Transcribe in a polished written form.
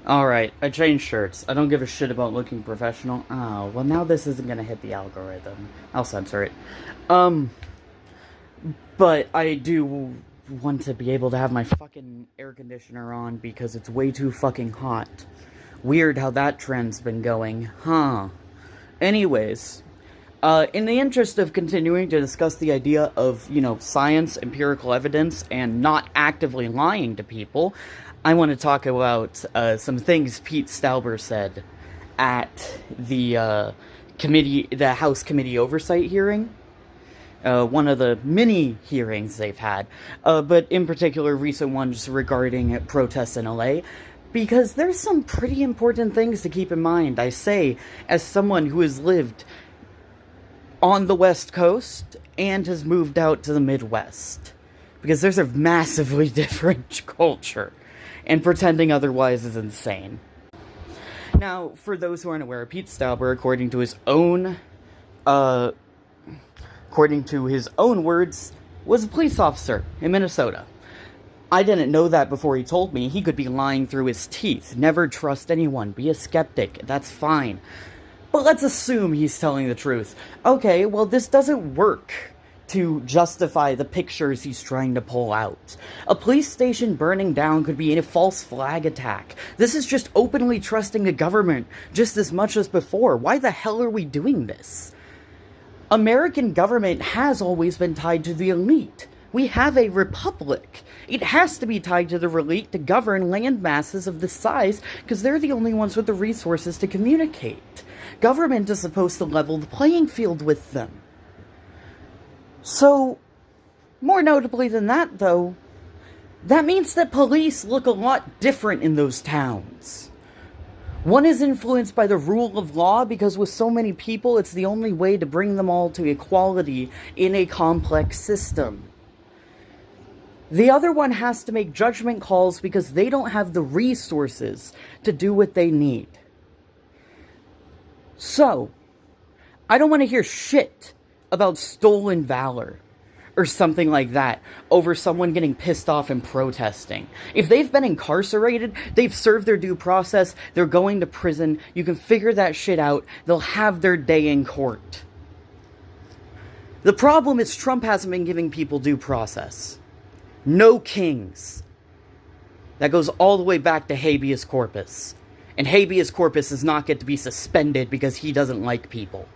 Alright, I changed shirts. I don't give a shit about looking professional. Oh, well now this isn't gonna hit the algorithm. I'll censor it. Um, but I do want to be able to have my fucking air conditioner on because it's way too fucking hot. Weird how that trend's been going, huh? Anyways, in the interest of continuing to discuss the idea of, science, empirical evidence, and not actively lying to people, I want to talk about some things Pete Stauber said at the House Committee Oversight hearing. One of the many hearings they've had, but in particular recent ones regarding protests in LA, because there's some pretty important things to keep in mind. I say, as someone who has lived on the West Coast and has moved out to the Midwest, because there's a massively different culture, and pretending otherwise is insane. Now, for those who aren't aware, Pete Stauber, according to his own words, was a police officer in Minnesota. I didn't know that before he told me. He could be lying through his teeth. Never trust anyone. Be a skeptic. That's fine. But let's assume he's telling the truth. Okay, well, this doesn't work to justify the pictures he's trying to pull out. A police station burning down could be a false flag attack. This is just openly trusting the government just as much as before. Why the hell are we doing this? American government has always been tied to the elite. We have a republic. It has to be tied to the elite to govern land masses of this size because they're the only ones with the resources to communicate. Government is supposed to level the playing field with them. So, more notably than that, though, that means that police look a lot different in those towns. One is influenced by the rule of law because with so many people, it's the only way to bring them all to equality in a complex system. The other one has to make judgment calls because they don't have the resources to do what they need. So, I don't want to hear shit about stolen valor or something like that over someone getting pissed off and protesting. If they've been incarcerated, they've served their due process, they're going to prison, you can figure that shit out, they'll have their day in court. The problem is Trump hasn't been giving people due process. No kings. That goes all the way back to habeas corpus. And habeas corpus does not get to be suspended because he doesn't like people.